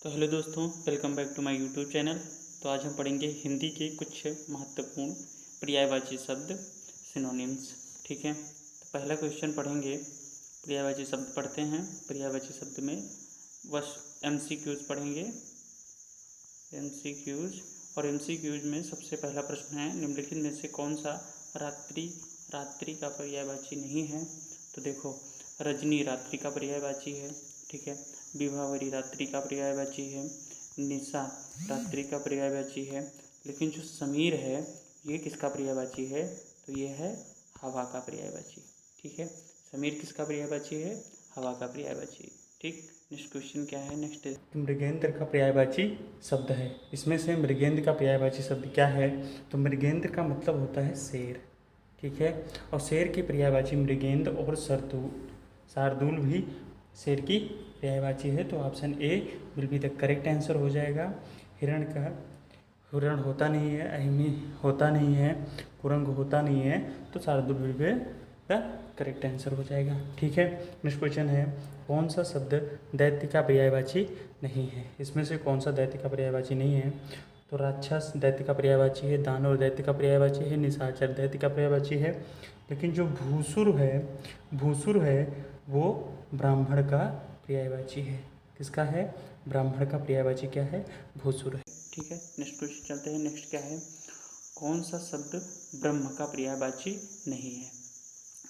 तो हेलो दोस्तों, welcome back to my YouTube channel. तो आज हम पढ़ेंगे हिंदी के कुछ महत्वपूर्ण पर्यायवाची शब्द, सिनोनिम्स। ठीक है, तो पहला क्वेश्चन पढ़ेंगे। पर्यायवाची शब्द पढ़ते हैं। पर्यायवाची शब्द में बस एमसीक्यूज पढ़ेंगे, एमसीक्यूज। और एमसीक्यूज में सबसे पहला प्रश्न है, निम्नलिखित में से कौन सा रात्रि रात्रि का पर्यायवाची नहीं है। तो देखो, रजनी रात्रि का पर्यायवाची है। ठीक है, विभावरी रात्रि का पर्यायवाची है, निशा रात्रि का पर्यायवाची है। लेकिन जो समीर है ये किसका पर्यायवाची है? तो ये है हवा का पर्यायवाची। ठीक है, समीर किसका पर्यायवाची है? हवा का पर्यायवाची। ठीक, नेक्स्ट क्वेश्चन क्या है? नेक्स्ट मृगेंद्र का पर्यायवाची शब्द है। इसमें से मृगेंद्र का पर्यायवाची शब्द क्या है? तो मृगेंद्र का मतलब होता है शेर। ठीक है, और शेर की पर्यायवाची मृगेंद्र और शार्दूल भी शेर की पर्यायवाची है। तो option A will be the correct answer हो जाएगा। हिरण होता नहीं है, अहिमी होता नहीं है, कुरंग होता नहीं है, तो Shardul will be the correct answer हो जाएगा। ठीक है, नेक्स्ट क्वेश्चन है, कौन सा शब्द दैत्य का पर्यायवाची नहीं है? इसमें से कौन सा दैत्य का पर्यायवाची नहीं है? तो राक्षस दैत्य का पर्यायवाची है, दानव दैत्य का पर्यायवाची है, निशाचर दैत्य का पर्यायवाची है। लेकिन जो भूसुर है वो ब्राह्मण का पर्यायवाची है। किसका है? ब्राह्मण का पर्यायवाची क्या है? भूसुर है। ठीक है, नेक्स्ट क्वेश्चन चलते हैं। नेक्स्ट क्या है? कौन सा शब्द ब्रह्म का पर्यायवाची नहीं है?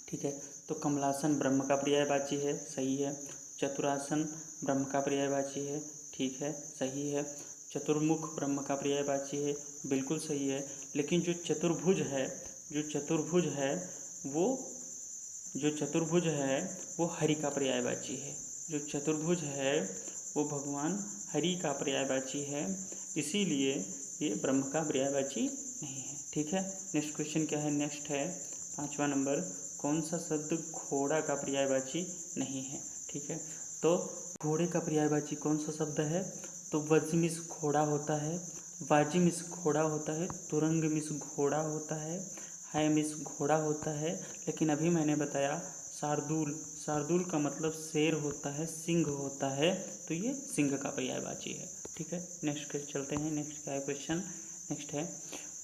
ठीक है, तो कमलासन ब्रह्म का पर्यायवाची है, सही है। चतुरासन ब्रह्म का पर्यायवाची है, ठीक है, सही है। चतुर्मुख ब्रह्म का पर्यायवाची है, बिल्कुल सही है। लेकिन जो चतुर्भुज है वो हरि का पर्यायवाची है। जो चतुर्भुज है वो भगवान हरि का पर्यायवाची है, इसीलिए ये ब्रह्म का पर्यायवाची नहीं है। ठीक है, नेक्स्ट क्वेश्चन क्या है? नेक्स्ट है 5वां नंबर, कौन सा शब्द घोड़ा का पर्यायवाची नहीं है? ठीक है, तो घोड़े का पर्यायवाची कौन सा शब्द है? तो वज्रमिस घोड़ा होता है, वाजिमिस घोड़ा होता है, तुरंगमिस घोड़ा होता है, हैमिस घोड़ा होता है। लेकिन अभी मैंने बताया शार्दूल का मतलब शेर होता है, सिंह होता है, तो ये सिंह का पर्यायवाची है। ठीक है, नेक्स्ट चलते हैं। नेक्स्ट क्या है क्वेश्चन? नेक्स्ट है,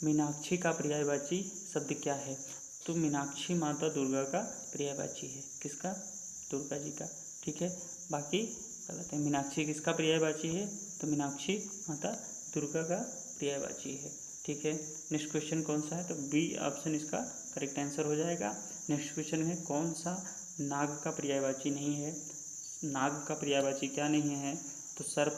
मीनाक्षी का पर्यायवाची शब्द क्या है? तो मीनाक्षी माता दुर्गा का पर्यायवाची है। किसका? दुर्गा जी का। ठीक है, बाकी गलत है। मीनाक्षी किसका पर्यायवाची है? तो मीनाक्षी माता दुर्गा का पर्यायवाची है। ठीक है, नेक्स्ट क्वेश्चन कौन सा है? तो बी ऑप्शन इसका करेक्ट आंसर हो जाएगा। नेक्स्ट क्वेश्चन है, कौन सा नाग का पर्यायवाची नहीं है? नाग का पर्यायवाची क्या नहीं है? तो सर्प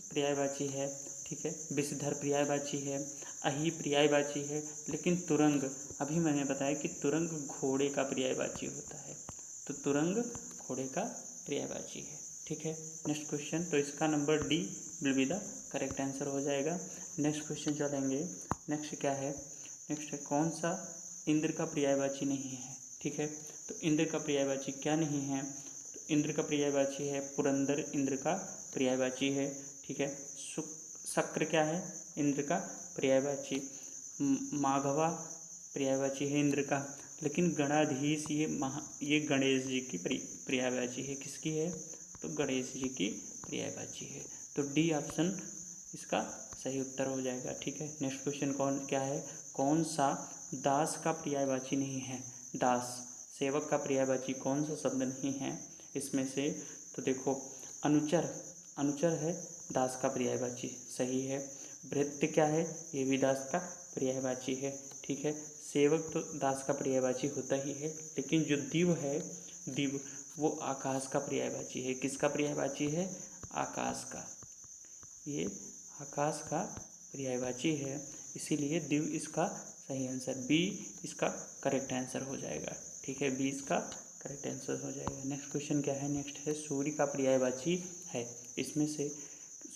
पर्यायवाची है, ठीक है, विषधर पर्यायवाची है, अहि पर्यायवाची है। लेकिन तुरंग, अभी मैंने बताया कि तुरंग घोड़े का पर्यायवाची होता है, तो तुरंग घोड़े का पर्यायवाची है। ठीक है, नेक्स्ट क्वेश्चन, तो इसका number D will be the correct answer हो जाएगा। नेक्स्ट क्वेश्चन चलेंगे। नेक्स्ट क्या है? नेक्स्ट है, कौन सा इंद्र का पर्यायवाची नहीं है? ठीक है, तो इंद्र का पर्यायवाची क्या नहीं है? तो इंद्र का पर्यायवाची है पुरंदर, इंद्र का पर्यायवाची है। ठीक है, शक्र क्या है? इंद्र का पर्यायवाची। माघवा पर्यायवाची है इंद्र का। लेकिन गणाधीश ये गणेश जी की पर्यायवाची है। किसकी है? तो गणेश जी की पर्यायवाची है। तो डी ऑप्शन इसका सही उत्तर हो जाएगा। ठीक है, नेक्स्ट क्वेश्चन क्या है? कौन सा दास का पर्यायवाची नहीं है? दास सेवक का पर्यायवाची कौन सा शब्द नहीं है इसमें से? तो देखो, अनुचर है दास का पर्यायवाची, सही है। भृत्य क्या है? ये भी दास का पर्यायवाची है। ठीक है, सेवक तो दास का पर्यायवाची होता ही है। लेकिन जो दिव वो आकाश का पर्यायवाची है। किसका पर्यायवाची है? आकाश का। ये आकाश का पर्यायवाची है, इसीलिए दिव इसका सही आंसर, बी इसका करेक्ट आंसर हो जाएगा। ठीक है, बी इसका करेक्ट आंसर हो जाएगा। नेक्स्ट क्वेश्चन क्या है? नेक्स्ट है, सूर्य का पर्यायवाची है। इसमें से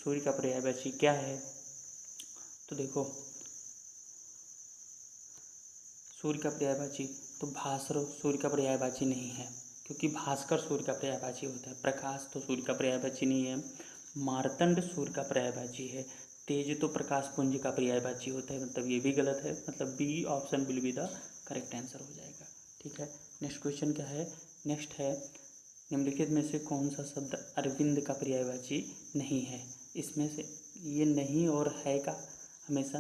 सूर्य का पर्यायवाची क्या है? तो देखो, सूर्य का पर्यायवाची, तो भास्कर सूर्य का पर्यायवाची नहीं है, क्योंकि भास्कर सूर्य का पर्यायवाची होता है। प्रकाश तो सूर्य का पर्यायवाची नहीं है। मार्तंड सूर्य का पर्यायवाची है। तेज तो प्रकाश पुंज का पर्यायवाची होता है, मतलब ये भी गलत है। मतलब B option will be the correct answer हो जाएगा। ठीक है, नेक्स्ट क्वेश्चन क्या है? नेक्स्ट है, निम्नलिखित में से कौन सा शब्द अरविंद का पर्यायवाची नहीं है? इसमें से ये नहीं और है का हमेशा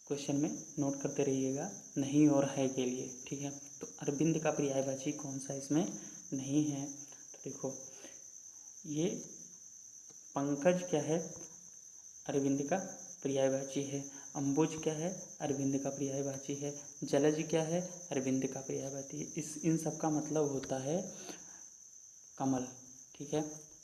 क्वेश्चन में नोट करते रहिएगा, नहीं और है के लिए, ठीक है। तो अरविंद का पर्यायवाची कौन सा इसमें नहीं है? तो देखो, ये पंकज क्या है? अरविंद का पर्यायवाची है। अंबुज क्या है? अरविंद का पर्यायवाची है। जलज क्या है? अरविंद का पर्यायवाची है। इन सब का मतलब होता है कमल, ठीक है,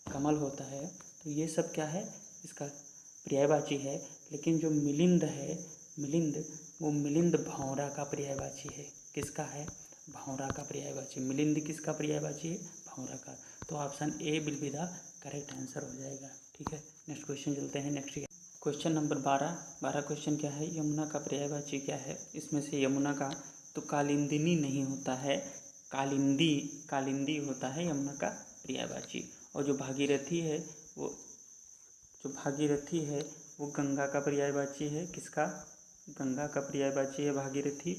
कमल होता है। तो ये सब क्या है? इसका पर्यायवाची है। लेकिन जो मिलिंद है, मिलिंद, वो मिलिंद भौरा का पर्यायवाची है। किसका है? भौरा का पर्यायवाची। मिलिंद किसका पर्यायवाची है? भौरा का। तो option A will be the correct answer हो जाएगा, ठीक है। नेक्स्ट क्वेश्चन चलते हैं। नेक्स्ट क्वेश्चन नंबर 12 क्वेश्चन क्या है? यमुना का पर्यायवाची क्या है? इसमें से यमुना का तो कालिंदिनी नहीं होता है, कालिंदी होता है यमुना का पर्यायवाची। और जो भागीरथी है वो गंगा का पर्यायवाची है। किसका? गंगा का पर्यायवाची है भागीरथी।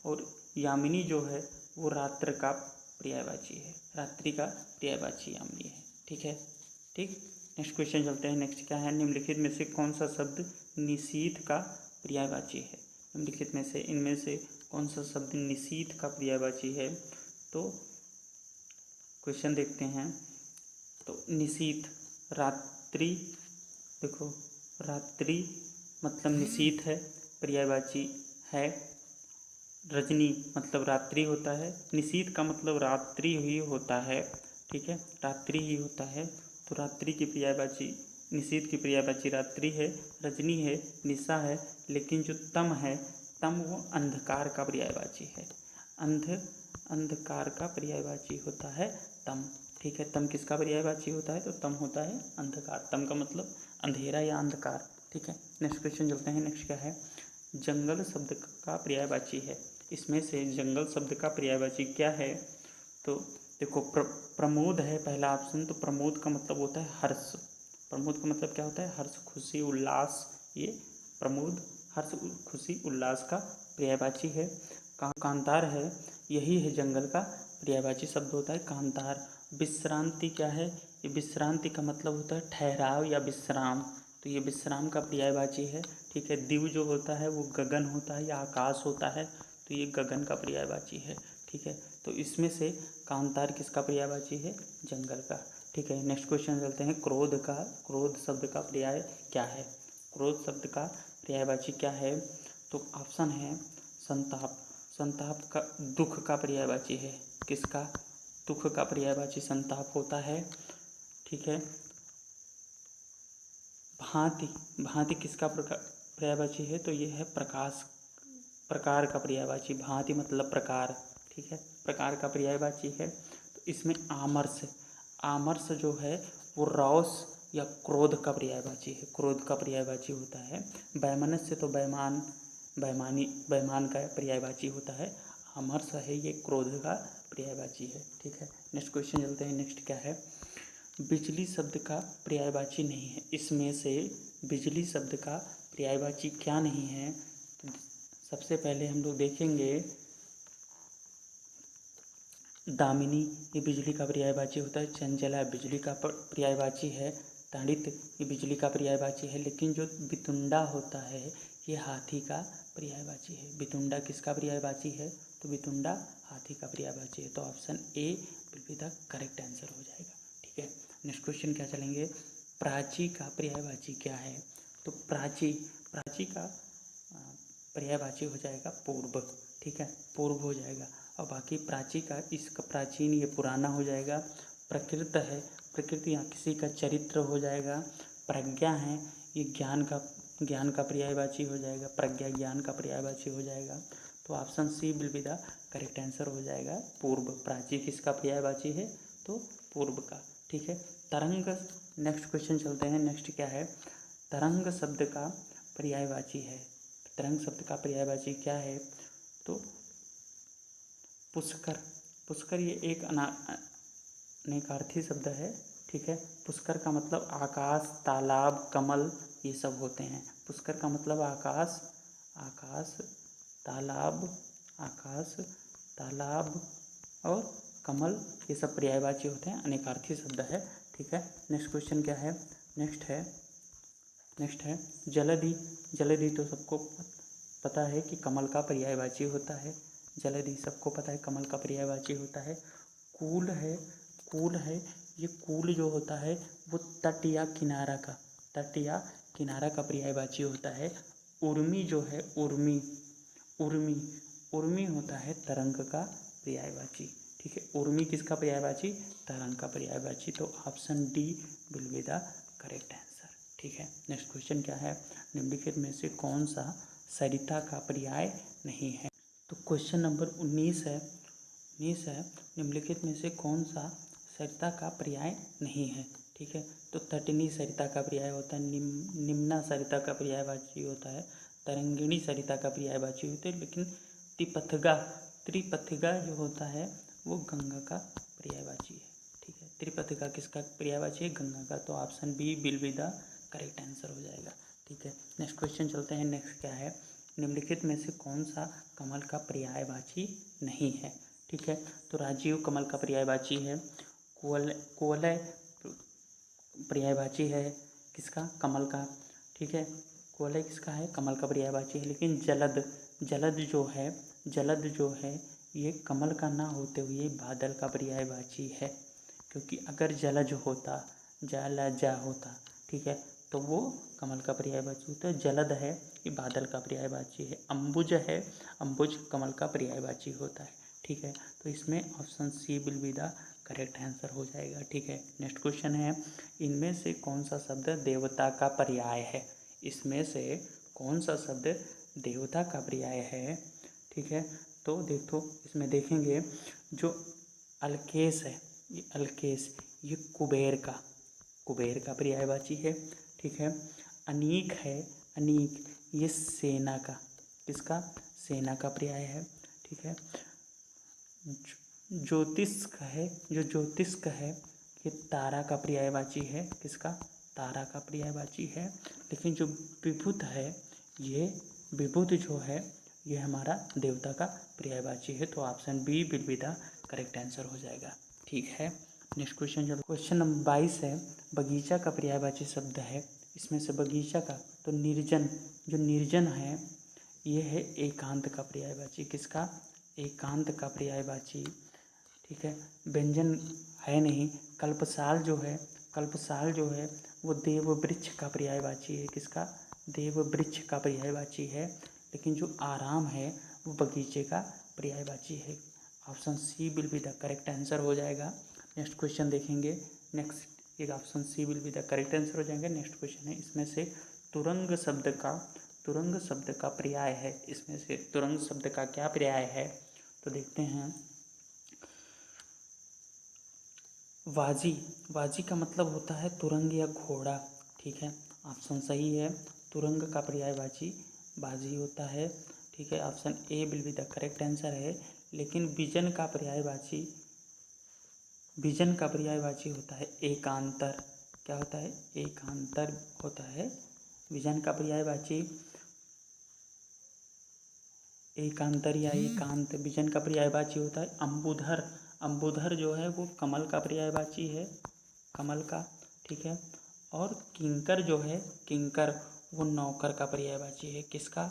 और यामिनी जो है वो रात्र का पर्यायवाची है, रात्रि का पर्यायवाची यामिनी है, ठीक है, ठीक। नेक्स्ट क्वेश्चन चलते हैं। नेक्स्ट क्या है? निम्नलिखित में से कौन सा शब्द निशीथ का पर्यायवाची है? निम्नलिखित में से इनमें से कौन सा शब्द निशीथ का पर्यायवाची है? तो क्वेश्चन देखते हैं। तो निशीथ, रात्रि, देखो रात्रि मतलब निशीथ है, पर्यायवाची है। रजनी मतलब रात्रि होता है, निशीथ का मतलब रात्रि ही होता है, ठीक है, रात्रि ही होता है। तो रात्रि की पर्यायवाची, निशीथ की पर्यायवाची रात्रि है, रजनी है, निशा है। लेकिन जो तम है, तम वो अंधकार का पर्यायवाची है। अंधकार का पर्यायवाची होता है तम, ठीक है। तम किसका पर्यायवाची होता है? तो तम होता है अंधकार। तम का मतलब अंधेरा या अंधकार, ठीक है। नेक्स्ट क्वेश्चन चलते हैं। नेक्स्ट क्या है? जंगल शब्द का पर्यायवाची है। इसमें से जंगल शब्द का पर्यायवाची क्या है? तो देखो, प्रमोद है पहला ऑप्शन। तो प्रमोद का मतलब होता है हर्ष। प्रमोद का मतलब क्या होता है? हर्ष, खुशी, उल्लास। ये प्रमोद हर्ष, खुशी, उल्लास का पर्यायवाची है। कांतार है, यही है जंगल का पर्यायवाची शब्द होता है कांतार। विश्रांति क्या है? ये विश्रांति का मतलब होता है ठहराव या विश्राम। तो ये विश्राम का पर्यायवाची है, ठीक है। दिव जो होता है वो गगन होता है या आकाश होता है, तो ये गगन का पर्यायवाची है, ठीक है। तो इसमें से कांतार किसका पर्यायवाची है? जंगल का, ठीक है। नेक्स्ट क्वेश्चन चलते हैं। क्रोध शब्द का पर्याय क्या है? क्रोध शब्द का पर्यायवाची क्या है? तो ऑप्शन है संताप। संताप का दुख का पर्यायवाची है। किसका? दुख का पर्यायवाची संताप होता है, ठीक है। भांति किसका पर्यायवाची है? तो ये है प्रकार का पर्यायवाची। भांति मतलब प्रकार, ठीक है, प्रकार का पर्यायवाची है। तो इसमें आमर्ष जो है वो रौस या क्रोध का पर्यायवाची है, क्रोध का पर्यायवाची होता है। वैमनस्य तो बेईमान का पर्यायवाची होता है। आमर्ष है ये क्रोध का पर्यायवाची है, ठीक है। नेक्स्ट क्वेश्चन चलते हैं। नेक्स्ट क्या है? बिजली शब्द का पर्यायवाची नहीं है। इसमें से बिजली शब्द का पर्यायवाची क्या नहीं है? तो सबसे पहले हम लोग देखेंगे दामिनी, ये बिजली का पर्यायवाची होता है। चंचला बिजली का पर्यायवाची है। ताड़ित ये बिजली का पर्यायवाची है। लेकिन जो बितुंडा होता है ये हाथी का पर्यायवाची है। बितुंडा किसका पर्यायवाची है? तो बितुंडा हाथी का पर्यायवाची है। तो option A will be the correct answer हो जाएगा, ठीक है। नेक्स्ट क्वेश्चन क्या चलेंगे? प्राची का पर्यायवाची क्या है? तो प्राची का पर्यायवाची हो जाएगा पूर्व, ठीक है, पूर्व हो जाएगा। और बाकी प्राची का, इसका प्राचीन ये पुराना हो जाएगा। प्रकृत है, प्रकृति या किसी का चरित्र हो जाएगा। प्रज्ञा है, ये ज्ञान का पर्यायवाची हो जाएगा। प्रज्ञा ज्ञान का पर्यायवाची हो जाएगा। तो option C will be the correct answer हो जाएगा पूर्व। प्राची किसका पर्यायवाची है? तो पूर्व का, ठीक है। तरंग, नेक्स्ट क्वेश्चन चलते हैं। नेक्स्ट क्या है? तरंग शब्द का पर्यायवाची है। तरंग शब्द का पर्यायवाची क्या है? तो पुष्कर ये एक अनेकार्थी शब्द है, ठीक है। पुष्कर का मतलब आकाश, तालाब, कमल, ये सब होते हैं। पुष्कर का मतलब आकाश, तालाब और कमल, ये सब पर्यायवाची होते हैं, अनेकार्थी शब्द है। ठीक है, नेक्स्ट क्वेश्चन क्या है? नेक्स्ट है जलधि। जलधि तो सबको पता है कि कमल का पर्यायवाची होता है। जलधि सबको पता है कमल का पर्यायवाची होता है। कूल है, कूल है, ये कूल जो होता है वो तट या किनारा का पर्यायवाची होता है। उर्मी जो है, उर्मी होता है तरंग का पर्यायवाची। ठीक है, उर्मी किसका पर्यायवाची? तरंग का पर्यायवाची। तो option D will be the correct answer. ठीक है, नेक्स्ट क्वेश्चन क्या है? निम्नलिखित में से कौन सा सरिता का पर्याय नहीं है? तो क्वेश्चन नंबर 19 है। निम्नलिखित में से कौन सा सरिता का पर्याय नहीं है? ठीक है, तो तटनी सरिता का पर्याय होता है, निम्ना सरिता का पर्यायवाची होता है, तरंगिणी सरिता का पर्यायवाची होता है, लेकिन त्रिपथिगा जो होता है वो गंगा का पर्यायवाची है। ठीक है, त्रिपथिगा किसका पर्यायवाची है? गंगा का। तो option B will be the correct answer हो जाएगा। ठीक है, नेक्स्ट क्वेश्चन चलते हैं। नेक्स्ट क्या है? निम्नलिखित में से कौन सा कमल का पर्यायवाची नहीं है? ठीक है, तो राजीव कमल का पर्यायवाची है। कुवलय पर्यायवाची है किसका? कमल का। ठीक है, कुवलय किसका है? कमल का पर्यायवाची है। लेकिन जलद जो है ये कमल का ना होते हुए बादल का पर्यायवाची है, क्योंकि अगर जलज होता, जलजा होता, ठीक है, तो वो कमल का पर्यायवाची होता है। जलद है ये बादल का पर्यायवाची है। अम्बुज है, अम्बुज कमल का पर्यायवाची होता है। ठीक है, तो इसमें option C will be the correct answer हो जाएगा। ठीक है, नेक्स्ट क्वेश्चन है, इनमें से कौन सा शब्द देवता का पर्याय है? इसमें से कौन सा शब्द देवता का पर्याय है? ठीक है, तो देखो इसमें देखेंगे जो अलकेश है, ये अलकेश ये कुबेर का पर्यायवाची है। ठीक है, अनीक है, अनीक ये सेना का, किसका? सेना का पर्याय है। ठीक है, ज्योतिष्क है, जो ज्योतिष्क है ये तारा का पर्यायवाची है, किसका? तारा का पर्यायवाची है। लेकिन जो विभुत है, ये विभुत जो है ये हमारा देवता का पर्यायवाची है। तो option B will be the correct answer हो जाएगा। ठीक है, नेक्स्ट क्वेश्चन चलो। क्वेश्चन नंबर 22 है, बगीचा का पर्यायवाची शब्द है। इसमें से बगीचा का, तो निर्जन, जो निर्जन है ये है एकांत का पर्यायवाची, किसका? एकांत का पर्यायवाची। ठीक है, व्यंजन है नहीं। कल्पसाल जो है वो देव वृक्ष का पर्यायवाची है, किसका? देव वृक्ष का पर्यायवाची है। लेकिन जो आराम है वो बगीचे का पर्यायवाची है। Option C will be the correct answer हो जाएगा। नेक्स्ट क्वेश्चन देखेंगे। नेक्स्ट एक option C will be the correct answer हो जाएगा। नेक्स्ट क्वेश्चन है, इसमें से तुरंग शब्द का पर्याय है। इसमें से तुरंग शब्द का क्या पर्याय है? तो देखते हैं। वाजी का मतलब होता है तुरंग या घोड़ा। ठीक है, ऑप्शन सही है, तुरंग का पर्यायवाची बाजी होता है। ठीक है, option A will be the correct answer है। लेकिन विजन का पर्यायवाची होता है एकांतर। क्या होता है? एकांतर होता है। विजन का पर्यायवाची एकांतर या एकांत। विजन का पर्यायवाची होता है अम्बुधर जो है वो कमल का पर्यायवाची है, कमल का। ठीक है, और किंकर जो है, किंकर वो नौकर का पर्यायवाची है, किसका?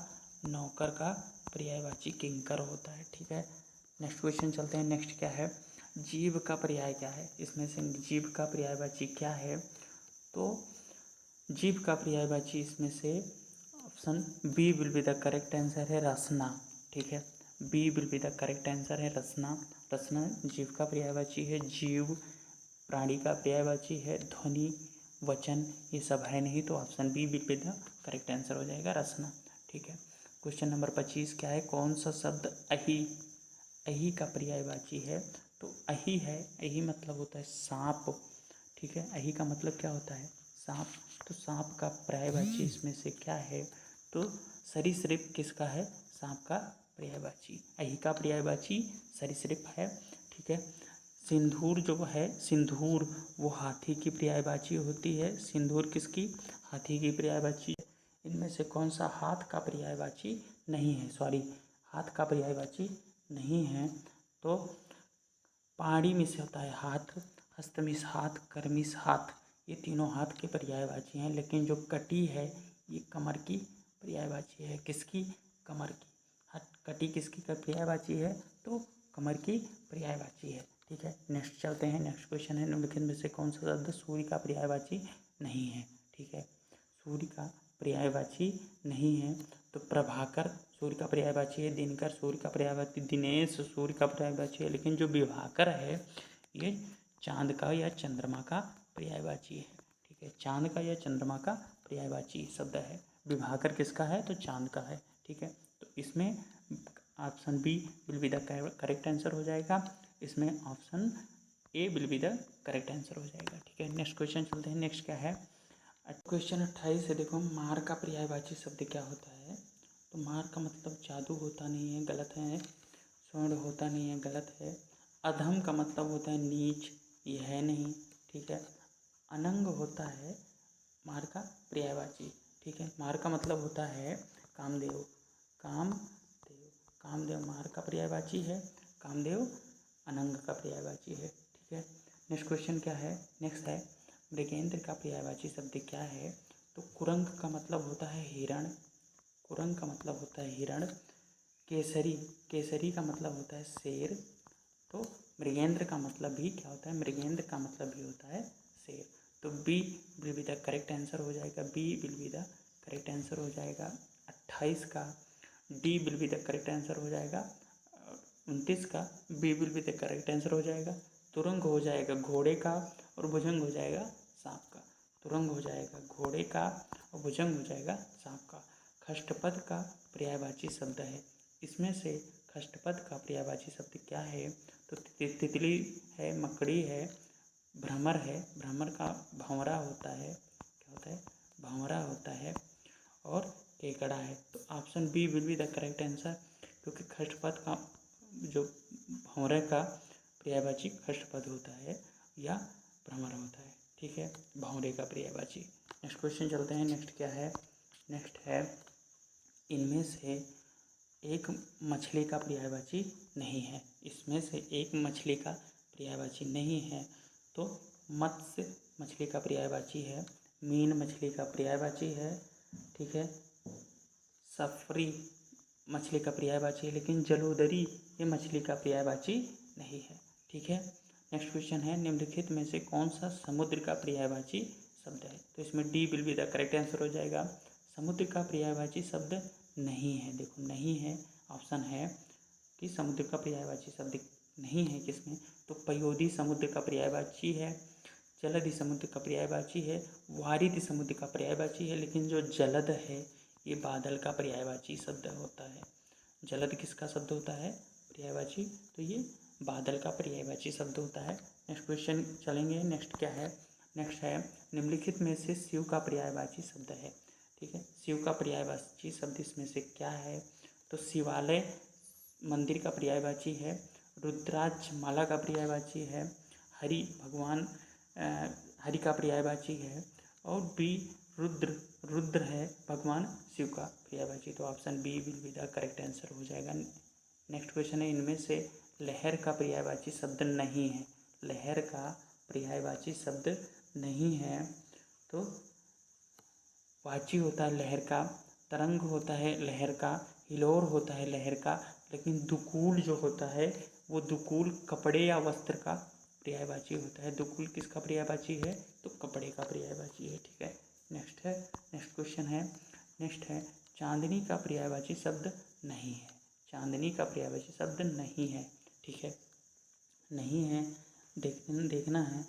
नौकर का पर्यायवाची किंकर होता है। ठीक है, नेक्स्ट क्वेश्चन चलते हैं। नेक्स्ट क्या है? जीव का पर्याय क्या है? इसमें से जीव का पर्यायवाची क्या है? तो जीव का पर्यायवाची इसमें से option B will be the correct answer है, रसना। ठीक है, B will be the correct answer है, रसना। रसना जीव का पर्यायवाची है। जीव प्राणी का पर्यायवाची है। ध्वनि, वचन ये सब है नहीं, तो option B will be the correct answer हो जाएगा, रसना। ठीक है, क्वेश्चन नंबर 25 क्या है? कौन सा शब्द अही का पर्यायवाची है? तो अही है, अही मतलब होता है सांप। ठीक है, अही का मतलब क्या होता है? सांप। तो सांप का पर्यायवाची इसमें से क्या है? तो सरीसृप किसका है? सांप का पर्यायवाची। अही का पर्यायवाची सरीसृप है। ठीक है, सिंदूर जो है, सिंदूर वो हाथी की पर्यायवाची होती है। सिंदूर किसकी? हाथी की पर्यायवाची। इनमें से कौन सा हाथ का पर्यायवाची नहीं है? हाथ का पर्यायवाची नहीं है। तो पाणी में से होता है हाथ, हस्तमिस हाथ, करमिस हाथ, ये तीनों हाथ के पर्यायवाची हैं। लेकिन जो कटी है ये कमर की पर्यायवाची है। किसकी? कमर की। कटी किसकी का पर्यायवाची है? तो कमर की पर्यायवाची है। ठीक है, नेक्स्ट चलते हैं। नेक्स्ट क्वेश्चन है, निम्नलिखित में से कौन सा शब्द सूर्य का पर्यायवाची नहीं है? ठीक है, सूर्य का पर्यायवाची नहीं है तो प्रभाकर सूर्य का पर्यायवाची है, दिनकर सूर्य का पर्यायवाची, दिनेश सूर्य का पर्यायवाची है। लेकिन जो विभाकर है ये चांद का या चंद्रमा का पर्यायवाची है। ठीक है, चांद का या चंद्रमा का पर्यायवाची शब्द है। विभाकर किसका है? तो चांद का है। ठीक है, तो इसमें option B will be the correct answer हो जाएगा। इसमें option A will be the correct answer हो जाएगा। ठीक है, नेक्स्ट क्वेश्चन चलते हैं। नेक्स्ट क्या है? क्वेश्चन 28 है। देखो, मार का पर्यायवाची शब्द क्या होता है? तो मार का मतलब जादू होता नहीं है, गलत है। स्वर्ण होता नहीं है, गलत है। अधम का मतलब होता है नीच, ये है नहीं। ठीक है, अनंग होता है मार का पर्यायवाची। ठीक है, मार का मतलब होता है कामदेव। कामदेव, कामदेव मार का पर्यायवाची है। कामदेव अनंग का पर्यायवाची है। ठीक है, नेक्स्ट क्वेश्चन क्या है? नेक्स्ट है, मृगेंद्र का पर्यायवाची शब्द क्या है? तो कुरंग का मतलब होता है हिरण। कुरंग का मतलब होता है हिरण। केसरी, केसरी का मतलब होता है शेर। तो मृगेंद्र का मतलब भी क्या होता है? मृगेंद्र का मतलब भी होता है शेर। तो B will be the correct answer हो जाएगा। B will be the correct answer हो जाएगा 28 का। D will be the correct answer हो जाएगा 29 का। B will be the correct answer हो जाएगा। तुरंग हो जाएगा घोड़े का और भुजंग हो जाएगा सांप का। तुरंग हो जाएगा घोड़े का और भुजंग हो जाएगा सांप का। खष्टपद का पर्यायवाची शब्द है। इसमें से खष्टपद का पर्यायवाची शब्द क्या है? तो तितली है, मकड़ी है, भ्रमर है। भ्रमर का भंवरा होता है। क्या होता है? भंवरा होता है। और केकड़ा है। तो option B will be the correct answer, क्योंकि खष्टपद का जो भंवरे का पर्यायवाची खष्टपद होता है या भ्रमर होता है। ठीक है, भंवरे का पर्यायवाची। नेक्स्ट क्वेश्चन चलते हैं। नेक्स्ट क्या है? नेक्स्ट है, इनमें से एक मछली का पर्यायवाची नहीं है। इसमें से एक मछली का पर्यायवाची नहीं है। तो मत्स्य मछली का पर्यायवाची है। मीन मछली का पर्यायवाची है। ठीक है, सफरी मछली का पर्यायवाची है। लेकिन जलोदरी ये मछली का पर्यायवाची नहीं है। ठीक है, नेक्स्ट क्वेश्चन है, निम्नलिखित में से कौन सा समुद्र का पर्यायवाची शब्द है? तो इसमें D will be the correct answer हो जाएगा। समुद्र का पर्यायवाची शब्द नहीं है। देखो, नहीं है। ऑप्शन है कि समुद्र का पर्यायवाची शब्द नहीं है किसमें? तो पयोधी समुद्र का पर्यायवाची है। जलधि समुद्र का पर्यायवाची है। वारिधि समुद्र का पर्यायवाची है। लेकिन जो जलद है ये बादल का पर्यायवाची शब्द होता है। जलद किसका शब्द होता है? पर्यायवाची। तो ये बादल का पर्यायवाची शब्द होता है। नेक्स्ट क्वेश्चन चलेंगे। नेक्स्ट क्या है? नेक्स्ट है, निम्नलिखित में से शिव का पर्यायवाची शब्द है। ठीक है, शिव का पर्यायवाची शब्द इसमें से क्या है? तो शिवालय मंदिर का पर्यायवाची है। रुद्राक्ष माला का पर्यायवाची है। हरि भगवान हरि का पर्यायवाची है। और बी रुद्र, रुद्र है भगवान शिव का पर्यायवाची। तो option B will be the correct answer हो जाएगा। नेक्स्ट क्वेश्चन है, इनमें से लहर का पर्यायवाची शब्द नहीं है। लहर का पर्यायवाची शब्द नहीं है। तो वाची होता है लहर का, तरंग होता है लहर का, हिलोर होता है लहर का। लेकिन दुकूल जो होता है वो दुकूल कपड़े या वस्त्र का पर्यायवाची होता है। दुकूल किसका पर्यायवाची है? तो कपड़े का पर्यायवाची है। ठीक है, नेक्स्ट है, नेक्स्ट क्वेश्चन है। नेक्स्ट है, चांदनी का पर्यायवाची शब्द नहीं है। चांदनी का पर्यायवाची शब्द नहीं है। ठीक है, नहीं है, देखना है।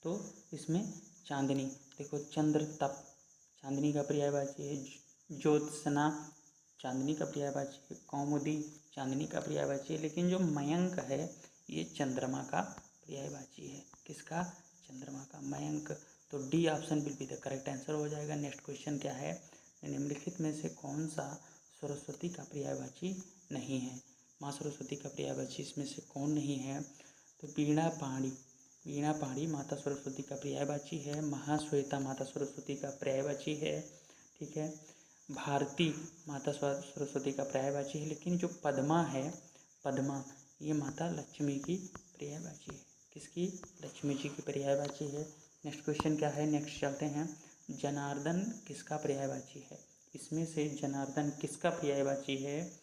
तो इसमें चांदनी, देखो, चंद्र तप चांदनी का पर्यायवाची है। ज्योत्सना चांदनी का पर्यायवाची है। कौमुदी चांदनी का पर्यायवाची है। लेकिन जो मयंक है ये चंद्रमा का पर्यायवाची है। किसका? चंद्रमा का, मयंक। तो D option will be the correct answer हो जाएगा। नेक्स्ट क्वेश्चन क्या है? निम्नलिखित में से कौन सा सरस्वती का पर्यायवाची नहीं है? माँ सरस्वती का पर्यायवाची इसमें से कौन नहीं है? तो वीणा पाणी, वीणा पाणी माता सरस्वती का पर्यायवाची है। महाश्वेता माता सरस्वती का पर्यायवाची है। ठीक है, भारती माता सरस्वती का पर्यायवाची है। लेकिन जो पद्मा है, पद्मा ये माता लक्ष्मी की पर्यायवाची है। किसकी? लक्ष्मी जी की पर्यायवाची है। नेक्स्ट क्वेश्चन क्या है? नेक्स्ट चलते हैं। जनार्दन किसका पर्यायवाची है? इसमें से जनार्दन किसका पर्यायवाची है?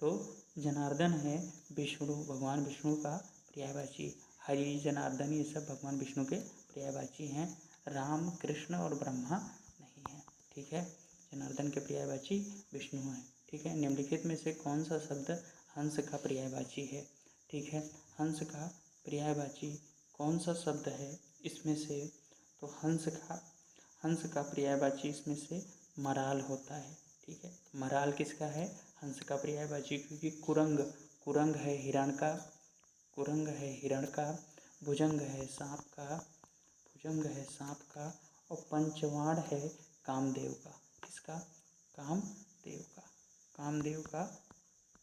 तो जनार्दन है विष्णु, भगवान विष्णु का पर्यायवाची। हरि, जनार्दन ये सब भगवान विष्णु के पर्यायवाची हैं। राम, कृष्ण और ब्रह्मा नहीं है। ठीक है, जनार्दन के पर्यायवाची विष्णु हैं। ठीक है, निम्नलिखित में से कौन सा शब्द हंस का पर्यायवाची है? ठीक है, हंस का पर्यायवाची कौन सा शब्द है इसमें से? तो हंस का पर्यायवाची इसमें से मराल होता है। ठीक है, मराल किसका है? हंस का पर्यायवाची, क्योंकि कुरंग है हिरण का, भुजंग है सांप का, और पंचवाण है कामदेव का। किसका? कामदेव का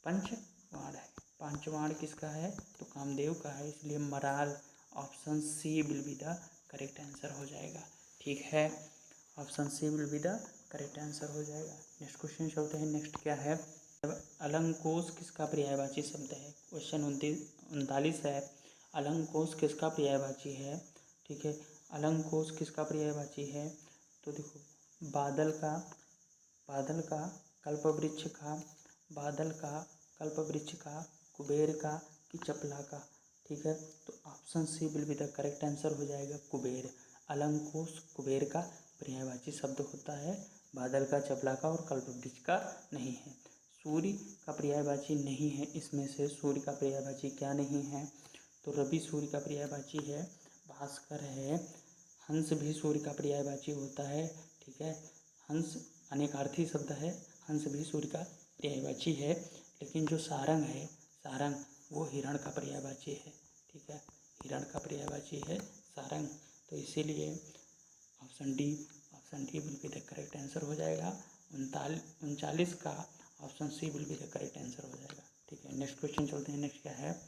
पंचवाण है। पंचवाण किसका है? तो कामदेव का है, इसलिए मराल option C will be the correct answer हो जाएगा। ठीक है, option C will be the correct answer हो जाएगा। नेक्स्ट क्वेश्चन चलते हैं। नेक्स्ट क्या है? अलंकोश किसका पर्यायवाची शब्द है? क्वेश्चन 39 है। अलंकोश किसका पर्यायवाची है? ठीक है, अलंकोश किसका पर्यायवाची है? तो देखो, बादल का, कल्पवृक्ष का, कुबेर का कि चपला का। ठीक है, तो option C will be the correct answer हो जाएगा, कुबेर। अलंकोश कुबेर का पर्यायवाची शब्द होता है, बादल का, चपला का और कल्पवृक्ष का नहीं है। सूर्य का पर्यायवाची नहीं है। इसमें से सूर्य का पर्यायवाची क्या नहीं है? तो रवि सूर्य का पर्यायवाची है, भास्कर है, हंस भी सूर्य का पर्यायवाची होता है। ठीक है, हंस अनेकार्थी शब्द है, हंस भी सूर्य का पर्यायवाची है। लेकिन जो सारंग है, वो हिरण का पर्यायवाची है। ठीक है, हिरण का पर्यायवाची है सारंग। तो इसीलिए option D will be the correct answer हो जाएगा। 39 का option C will be the correct answer हो जाएगा। ठीक है, नेक्स्ट क्वेश्चन चलते हैं। नेक्स्ट क्या है?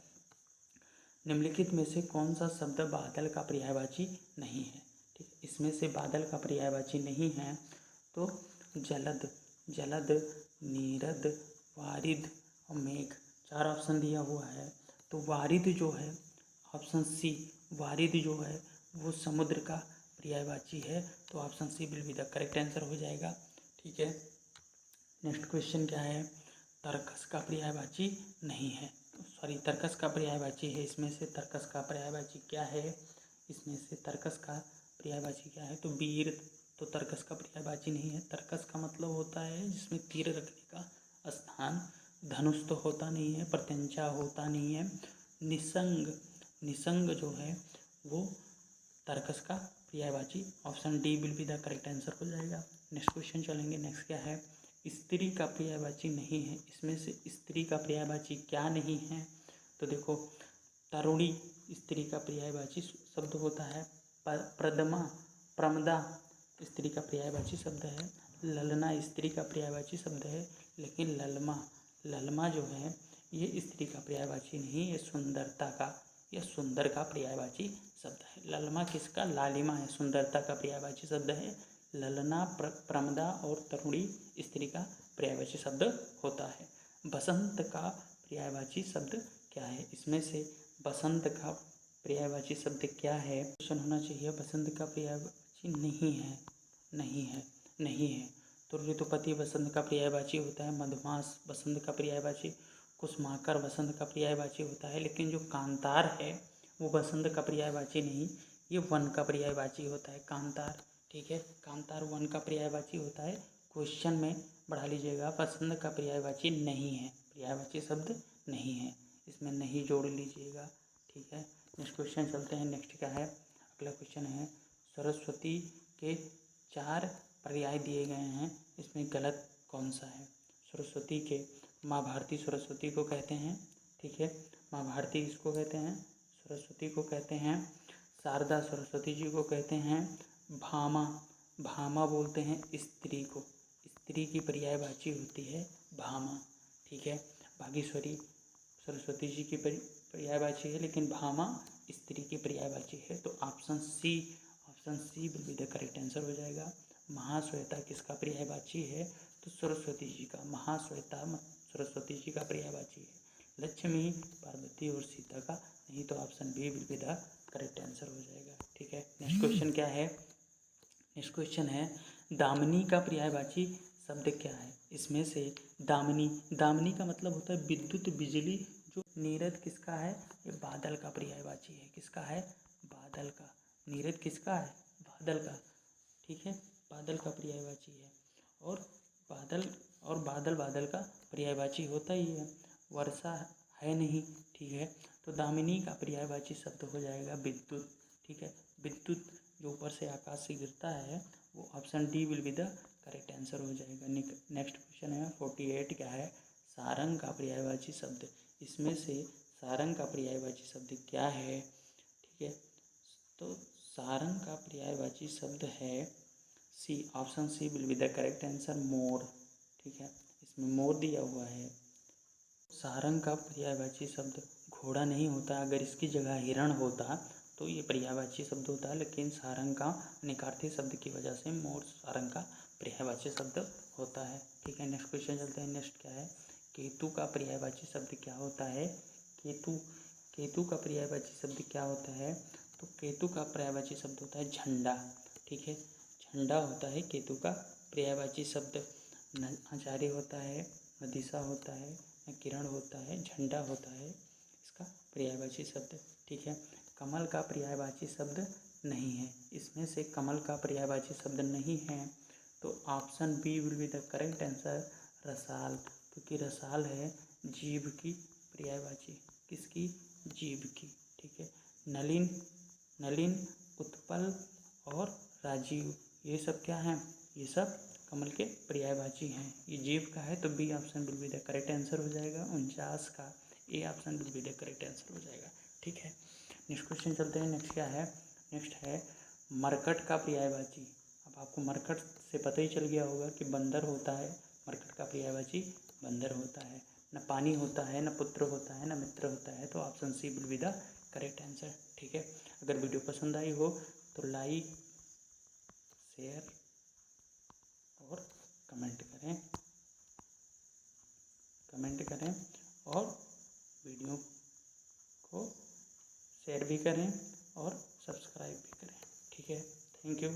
निम्नलिखित में से कौन सा शब्द बादल का पर्यायवाची नहीं है? ठीक, इसमें से बादल का पर्यायवाची नहीं है तो जलद, नीरद, वारिद और मेघ, 4 ऑप्शन दिया हुआ है। तो वारिद जो है, ऑप्शन सी, वारिद जो है वो समुद्र का पर्यायवाची है, तो option C will be the correct answer हो जाएगा। ठीक है, नेक्स्ट क्वेश्चन क्या है? तर्कस का पर्यायवाची नहीं है, तर्कस का पर्यायवाची है। इसमें से तर्कस का पर्यायवाची क्या है? इसमें से तर्कस का पर्यायवाची क्या है? तो वीर तो तर्कस का पर्यायवाची नहीं है। तर्कस का मतलब होता है जिसमें तीर रखने का स्थान। धनुष तो होता नहीं है, प्रत्यंचा होता नहीं है। निसंग जो है वो तर्कस का पर्यायवाची, option D will be the correct answer हो जाएगा। नेक्स्ट क्वेश्चन चलेंगे। नेक्स्ट क्या है? स्त्री का पर्यायवाची नहीं है। इसमें से स्त्री का पर्यायवाची क्या नहीं है? तो देखो, तरुणी स्त्री का पर्यायवाची शब्द होता है। प्रमदा स्त्री का पर्यायवाची शब्द है। ललना स्त्री का पर्यायवाची शब्द है। लेकिन ललमा जो है ये स्त्री का पर्यायवाची नहीं, ये सुंदर का पर्यायवाची शब्द है। ललमा किसका? लालिमा है, सुंदरता का पर्यायवाची शब्द है। ललना, प्रमदा और तरुणी स्त्री का पर्यायवाची शब्द होता है। बसंत का पर्यायवाची शब्द क्या है? इसमें से बसंत का पर्यायवाची शब्द क्या है? क्वेश्चन होना चाहिए। बसंत का पर्यायवाची नहीं है। तो ऋतुपति बसंत का पर्यायवाची होता है। मधुमास बसंत का पर्यायवाची, कुसुमाकर बसंत का पर्यायवाची होता है। लेकिन जो कांतार है वो बसंत का पर्यायवाची नहीं, ये वन का पर्यायवाची होता है, कांतार। ठीक है, कांतार वन का पर्यायवाची होता है। क्वेश्चन में बढ़ा लीजिएगा, बसंत का पर्यायवाची नहीं है, पर्यायवाची शब्द नहीं है, इसमें नहीं जोड़ लीजिएगा। ठीक है, नेक्स्ट क्वेश्चन चलते हैं। नेक्स्ट क्या है? अगला क्वेश्चन है, सरस्वती के 4 पर्याय दिए गए हैं, इसमें गलत कौन सा है? सरस्वती के, माँ भारती सरस्वती को कहते हैं। ठीक है, माँ भारती किसको कहते हैं? सरस्वती को कहते हैं। शारदा सरस्वती जी को कहते हैं। भामा बोलते हैं स्त्री को, स्त्री की पर्यायवाची होती है भामा। ठीक है, भागीश्वरी सरस्वती जी की पर्यायवाची है, लेकिन भामा स्त्री की पर्यायवाची है। तो option C will be the correct answer हो जाएगा। महाश्वेता किसका पर्यायवाची है? तो सरस्वती जी का। महाश्वेता सरस्वती जी का पर्यायवाची है, लक्ष्मी, पार्वती और सीता का, नहीं तो option B will be the correct answer हो जाएगा। ठीक है, नेक्स्ट क्वेश्चन क्या है? नेक्स्ट क्वेश्चन है दामिनी का पर्यायवाची शब्द क्या है? इसमें से दामिनी, दामिनी का मतलब होता है विद्युत, बिजली। जो नीरद किसका है? ये बादल का पर्यायवाची है। किसका है? बादल का। नीरद किसका है? बादल का। ठीक है, बादल का पर्यायवाची है। और बादल बादल का पर्यायवाची होता ही है। वर्षा है नहीं। ठीक है, तो दामिनी का पर्यायवाची शब्द हो जाएगा विद्युत। ठीक है, विद्युत जो ऊपर से आकाश से गिरता है, वो option D will be the correct answer हो जाएगा। नेक्स्ट क्वेश्चन है 48 क्या है? सारंग का पर्यायवाची शब्द। इसमें से सारंग का पर्यायवाची शब्द क्या है? ठीक है, तो सारंग का पर्यायवाची शब्द है C, option C will be the correct answer, मोर। ठीक है, इसमें मोर दिया हुआ है। सारंग का पर्यायवाची शब्द घोड़ा नहीं होता। अगर इसकी जगह हिरण होता तो ये पर्यायवाची शब्द होता है, लेकिन सारंग का निकार्थी शब्द की वजह से मोर सारंग का पर्यायवाची शब्द होता है। ठीक है, नेक्स्ट क्वेश्चन चलते हैं। नेक्स्ट क्या है? केतु का पर्यायवाची शब्द क्या होता है? केतु का पर्यायवाची शब्द क्या होता है? तो केतु का पर्यायवाची शब्द होता है झंडा। ठीक है, झंडा होता है केतु का पर्यायवाची शब्द। न आचार्य होता है, न दिशा होता है, न किरण होता है, झंडा होता है इसका पर्यायवाची शब्द। ठीक है, कमल का पर्यायवाची शब्द नहीं है। इसमें से कमल का पर्यायवाची शब्द नहीं है, तो option B will be the correct answer, रसाल। क्योंकि रसाल है जीभ की पर्यायवाची। किसकी? जीभ की। ठीक है, नलिन, नलिन, उत्पल और राजीव, ये सब क्या हैं? ये सब कमल के पर्यायवाची हैं। ये जीव का है, तो B option will be the correct answer हो जाएगा। 49 का A option will be the correct answer हो जाएगा। ठीक है, नेक्स्ट क्वेश्चन चलते हैं। नेक्स्ट क्या है? नेक्स्ट है मरकट का पर्यायवाची। अब आपको मरकट से पता ही चल गया होगा कि बंदर होता है। मरकट का पर्यायवाची बंदर होता है। न पानी होता है, न पुत्र होता है, न मित्र होता है, तो option C will be the correct answer. ठीक है, अगर वीडियो पसंद आई हो तो लाइक, शेयर और कमेंट करें और वीडियो को शेयर भी करें और सब्सक्राइब भी करें। ठीक है, थैंक यू।